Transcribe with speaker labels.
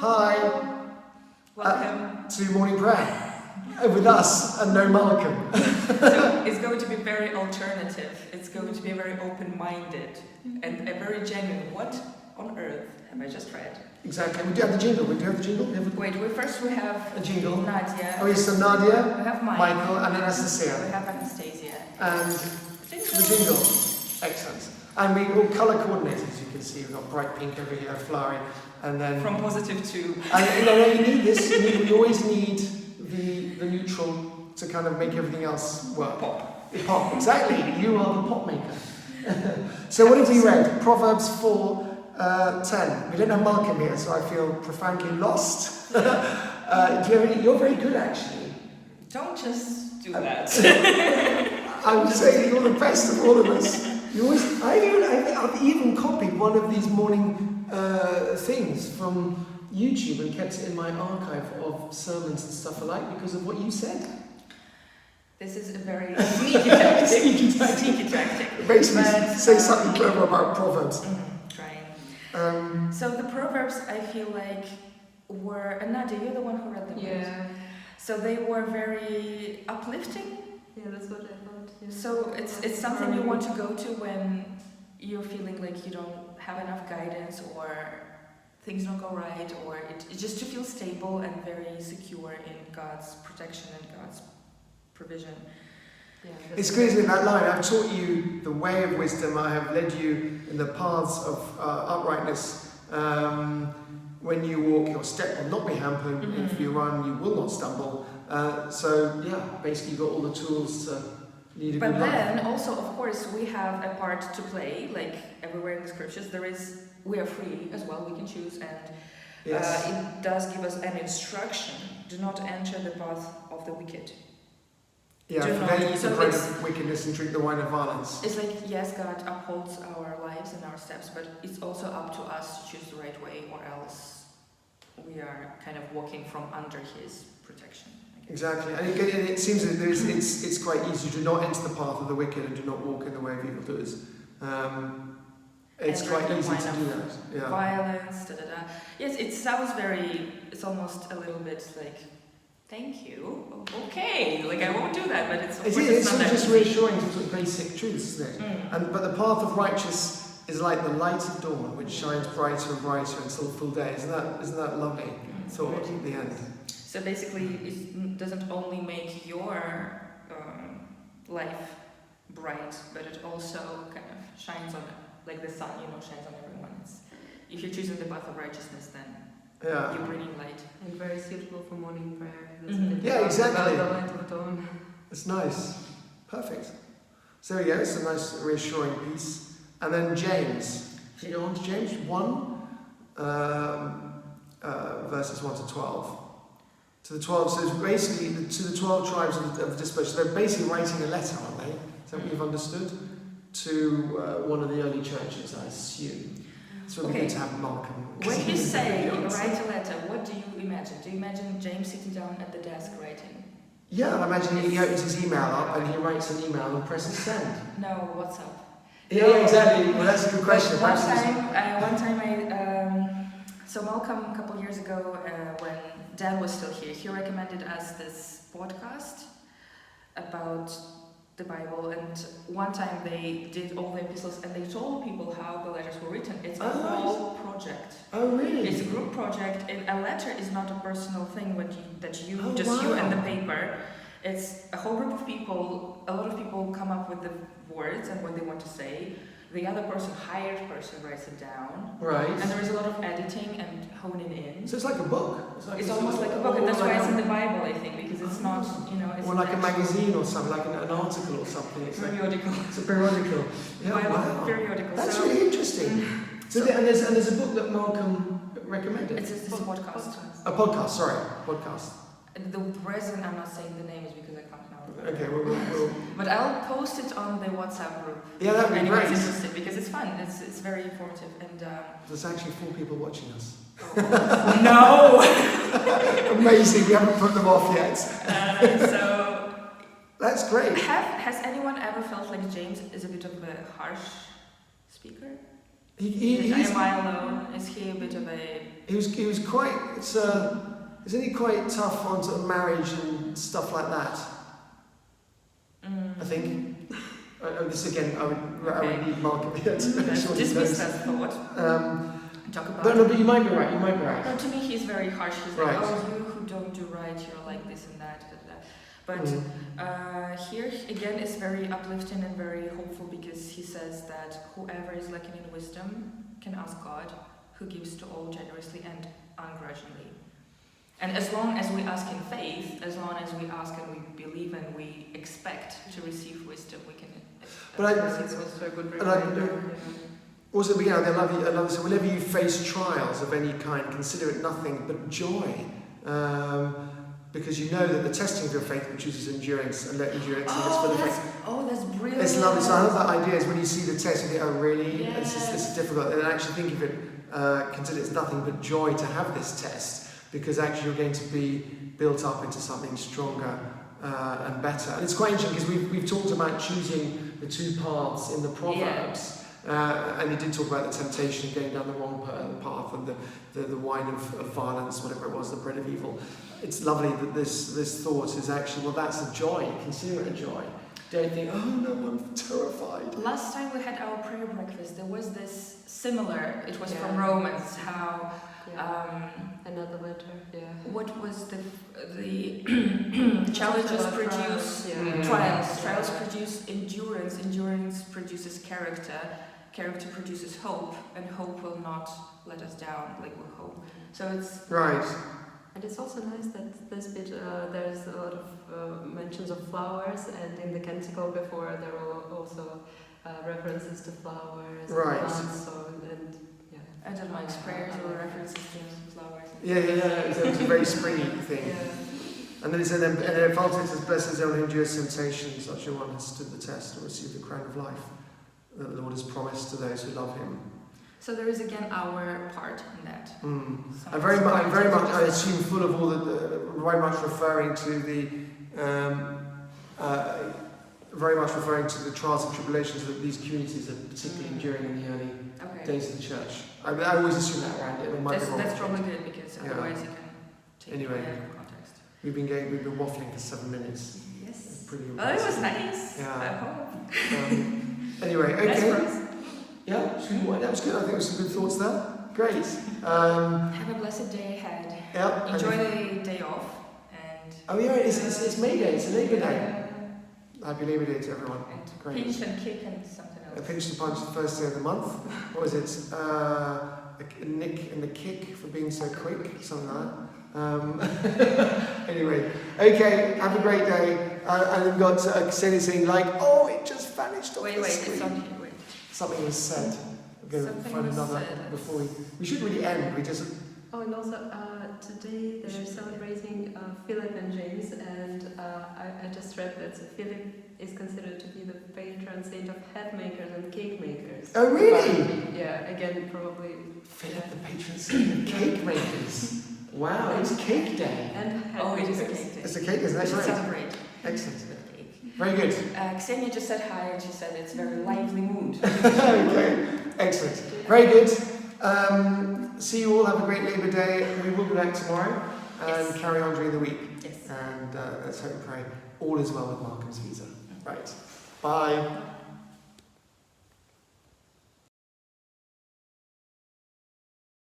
Speaker 1: Hi.
Speaker 2: Welcome.
Speaker 1: To morning prayer with us and no Malcolm.
Speaker 2: So it's going to be very alternative. It's going to be very open-minded and a very genuine. What on earth have I just read?
Speaker 1: Exactly. We do have the jingle. We have
Speaker 2: First we have
Speaker 1: a jingle.
Speaker 2: Nadia.
Speaker 1: Oh, yes, so Nadia,
Speaker 2: We have
Speaker 1: Michael, and
Speaker 2: We
Speaker 1: Anastasia.
Speaker 2: have Anastasia.
Speaker 1: And the jingle. Excellent. And we all colour coordinated, as you can see. We've got bright pink over here, flowery, and then
Speaker 2: From positive to.
Speaker 1: And no, you need this. We always need the neutral to kind of make everything else work.
Speaker 2: Pop.
Speaker 1: Pop, exactly. You are the pop maker. So what have we read? Proverbs 4:10. We don't have Malcolm here, so I feel profoundly lost. You're very good, actually.
Speaker 2: Don't just do that.
Speaker 1: I'm saying you're the best of all of us. You always. I've even copied one of these morning things from YouTube and kept it in my archive of sermons and stuff alike because of what you said.
Speaker 2: This is a very sneaky tactic. Sneaky tactic.
Speaker 1: Basically, say something clever about Proverbs.
Speaker 2: Trying. So the Proverbs, I feel like, were... And Nadia, you're the one who read them.
Speaker 3: Yeah.
Speaker 2: So they were very uplifting.
Speaker 3: Yeah, that's what I thought. Yeah.
Speaker 2: So it's something you want to go to when you're feeling like you don't have enough guidance or things don't go right, or it's just to feel stable and very secure in God's protection and God's provision.
Speaker 3: Yeah,
Speaker 1: It's good, isn't it, that line? I've taught you the way of wisdom. I have led you in the paths of uprightness. When you walk, your step will not be hampered.
Speaker 2: Mm-hmm.
Speaker 1: If you run, you will not stumble. So, yeah, basically you've got all the tools to lead a good life.
Speaker 2: But then also, of course, we have a part to play, like everywhere in the scriptures. We are free as well, we can choose, and
Speaker 1: Yes.
Speaker 2: it does give us an instruction: do not enter the path of the wicked.
Speaker 1: Yeah,
Speaker 2: do
Speaker 1: for
Speaker 2: not-
Speaker 1: they eat
Speaker 2: so
Speaker 1: the bread
Speaker 2: it's-
Speaker 1: of wickedness and drink the wine of violence.
Speaker 2: It's like, yes, God upholds our lives and our steps, but it's also up to us to choose the right way, or else we are kind of walking from under His protection. I guess.
Speaker 1: Exactly, and it seems that it's quite easy to not enter the path of the wicked and do not walk in the way of evildoers. It's
Speaker 2: And
Speaker 1: quite
Speaker 2: drink the
Speaker 1: easy to
Speaker 2: wine
Speaker 1: do
Speaker 2: of
Speaker 1: that. Yeah.
Speaker 2: Violence, da da da. Yes, it sounds very. It's almost a little bit like, thank you. Okay, like I won't do that, but it's. Of course
Speaker 1: It's
Speaker 2: not
Speaker 1: sort of
Speaker 2: that
Speaker 1: just
Speaker 2: easy.
Speaker 1: reassuring sort of basic truths, isn't it?
Speaker 2: Mm.
Speaker 1: But the path of righteous is like the light of dawn, which shines brighter and brighter until full day. Isn't that lovely thought at the end?
Speaker 2: So basically, it doesn't only make your life bright, but it also kind of shines on, like the sun, shines on everyone. If you're choosing the path of righteousness, then
Speaker 1: Yeah.
Speaker 2: you're bringing light.
Speaker 3: And very suitable for morning prayer.
Speaker 2: Mhm.
Speaker 1: Yeah, exactly.
Speaker 3: About the light of dawn.
Speaker 1: It's nice. Perfect. So there we go, it's a nice reassuring piece. And then James. Should we go on to James 1, verses 1 to 12. To the 12, so it's basically to the 12 tribes of the dispersed. They're basically writing a letter, aren't they? Is that what you've understood? To one of the early churches, I assume. It's really
Speaker 2: Okay.
Speaker 1: good to have Malcolm.
Speaker 2: When you say
Speaker 1: Yeah,
Speaker 2: write a letter, what do you imagine? Do you imagine James sitting down at the desk writing?
Speaker 1: I imagine he opens his email up and he writes an email and presses send.
Speaker 2: No, WhatsApp.
Speaker 1: Yeah, exactly. Well, that's a good question.
Speaker 2: One
Speaker 1: Perhaps it's-
Speaker 2: time so Malcolm, a couple years ago, when Dan was still here, he recommended us this podcast about the Bible, and one time they did all the epistles and they told people how the letters were written. It's a
Speaker 1: Oh, nice.
Speaker 2: whole project.
Speaker 1: Oh, really?
Speaker 2: It's a group project, and a letter is not a personal thing you
Speaker 1: Oh,
Speaker 2: just you and the
Speaker 1: wow.
Speaker 2: paper. It's a whole group of people. A lot of people come up with the words and what they want to say. The other person, hired person, writes it down,
Speaker 1: Right.
Speaker 2: and there is a lot of editing and honing in.
Speaker 1: So it's like a book.
Speaker 2: It's almost like a book, and that's why it's in the Bible, I think, because it's not, it's
Speaker 1: Or like a
Speaker 2: an actual
Speaker 1: magazine or something, like an article or something.
Speaker 2: periodical.
Speaker 1: It's a periodical. Yeah,
Speaker 2: Bible
Speaker 1: wow.
Speaker 2: periodical.
Speaker 1: That's
Speaker 2: So
Speaker 1: really interesting. So and there's a book that Malcolm recommended.
Speaker 2: it's a podcast.
Speaker 1: A podcast, sorry, podcast.
Speaker 2: The reason I'm not saying the name is because I can't now remember.
Speaker 1: Okay, we'll
Speaker 2: But I'll post it on the WhatsApp group.
Speaker 1: Yeah, that'd
Speaker 2: if
Speaker 1: be
Speaker 2: anyone's
Speaker 1: great.
Speaker 2: interested, because it's fun. It's very informative and.
Speaker 1: There's actually 4 people watching us.
Speaker 2: No.
Speaker 1: Amazing, we haven't put them off yet.
Speaker 2: So.
Speaker 1: That's great.
Speaker 2: Has anyone ever felt like James is a bit of a harsh speaker?
Speaker 1: He's,
Speaker 2: Am I alone? Is he a bit of a...
Speaker 1: he was quite, isn't he quite tough on sort of marriage and stuff like that, I think? This again, I would need Mark here to make
Speaker 2: Let's
Speaker 1: sure he
Speaker 2: dismiss
Speaker 1: knows.
Speaker 2: that thought. Talk about
Speaker 1: But no, but you might be right,
Speaker 2: No, to me he's very harsh. He's like,
Speaker 1: Right.
Speaker 2: oh, you who don't do right, you're like this and that. But here again is very uplifting and very hopeful, because he says that whoever is lacking in wisdom can ask God, who gives to all generously and ungrudgingly. And as long as we ask in faith, as long as we ask and we believe and we expect to receive wisdom, we can.
Speaker 1: But
Speaker 3: It's also a good
Speaker 1: And I-
Speaker 3: reminder.
Speaker 1: Also, I love you. So whenever you face trials of any kind, consider it nothing but joy, because you know that the testing of your faith produces endurance, and let endurance have its full effect.
Speaker 2: That's brilliant.
Speaker 1: It's lovely. So I love that idea. Is when you see the test, you think, "Oh, really? This is
Speaker 2: Yes.
Speaker 1: difficult." And actually think of it, consider it's nothing but joy to have this test, because actually you're going to be built up into something stronger and better. And it's quite interesting because we've talked about choosing the two paths in the Proverbs. And you did talk about the temptation of going down the wrong path and the wine of violence, whatever it was, the bread of evil. It's lovely that this thought is actually, well, that's a joy. Consider it a joy. Don't think, oh no, I'm terrified.
Speaker 2: Last time we had our prayer breakfast, there was this similar, it was
Speaker 3: Yeah.
Speaker 2: from Romans, how,
Speaker 3: Another letter, yeah.
Speaker 2: what was the challenges produce
Speaker 3: Yeah.
Speaker 2: trials produce endurance produces character produces hope, and hope will not let us down, like we hope. So it's...
Speaker 1: Right.
Speaker 3: And it's also nice that this bit, there's a lot of mentions of flowers, and in the canticle before there were also references to flowers
Speaker 1: Right.
Speaker 3: and plants, so, and yeah.
Speaker 2: I don't know, prayers or references to flowers.
Speaker 1: Yeah. It was a very springy thing.
Speaker 3: Yeah.
Speaker 1: And then it said, and then it follows, it says, "Blessed is everyone who endures temptation, such a one has stood the test and received the crown of life that the Lord has promised to those who love Him."
Speaker 2: So there is again our part in that. So
Speaker 1: I'm very
Speaker 2: it's
Speaker 1: much,
Speaker 2: going to
Speaker 1: I
Speaker 2: just-
Speaker 1: assume, full of all very much referring to the trials and tribulations that these communities are particularly enduring in the early
Speaker 2: Okay.
Speaker 1: days of the church. I always assume that around it. It might be wrong.
Speaker 2: That's probably good, because
Speaker 1: Yeah.
Speaker 2: otherwise you can take
Speaker 1: Anyway.
Speaker 2: it out of context.
Speaker 1: We've been waffling for 7 minutes. It's
Speaker 2: Yes.
Speaker 1: pretty
Speaker 2: Oh, it was
Speaker 1: impressive.
Speaker 2: nice.
Speaker 1: Yeah.
Speaker 2: I hope.
Speaker 1: Anyway,
Speaker 2: Nice
Speaker 1: okay.
Speaker 2: for us.
Speaker 1: Yeah, that was good. I think there were some good thoughts there. Great.
Speaker 2: Have a blessed day ahead.
Speaker 1: Yeah.
Speaker 2: Enjoy the day off. And
Speaker 1: Oh yeah, it's May Day. It's a Labour Day. Happy Labour Day to everyone. Great.
Speaker 2: pinch and kick and something
Speaker 1: A
Speaker 2: else.
Speaker 1: pinch and punch the first day of the month. What was it? A nick and the kick for being so quick, something like that. Anyway, okay. Have a great day. And we've got Ksenia saying like, "Oh, it just vanished off
Speaker 2: Wait,
Speaker 1: the
Speaker 2: it's
Speaker 1: screen."
Speaker 2: on here. Wait.
Speaker 1: Something was said. We're going to
Speaker 2: Something
Speaker 1: find
Speaker 2: was
Speaker 1: another
Speaker 2: said.
Speaker 1: before we should really end. We just
Speaker 3: Oh, and also today they're celebrating Philip and James, and I just read that Philip is considered to be the patron saint of hat makers and cake makers.
Speaker 1: Oh, really?
Speaker 3: But, yeah, again, probably.
Speaker 1: Philip, the patron saint of cake makers. Wow, it's Cake Day.
Speaker 3: And hat
Speaker 2: Oh, it is a
Speaker 3: makers.
Speaker 2: cake day.
Speaker 1: It's a cake, isn't
Speaker 2: We
Speaker 1: it?
Speaker 2: should
Speaker 1: Right.
Speaker 2: celebrate
Speaker 1: Excellent.
Speaker 2: with cake.
Speaker 1: Very good.
Speaker 2: Ksenia just said hi, and she said it's very lively mood.
Speaker 1: Okay, excellent. Very good. See you all. Have a great Labour Day. We will be back tomorrow and
Speaker 2: Yes.
Speaker 1: carry on during the week.
Speaker 2: Yes.
Speaker 1: And let's hope and pray all is well with Markham's visa. Right. Bye.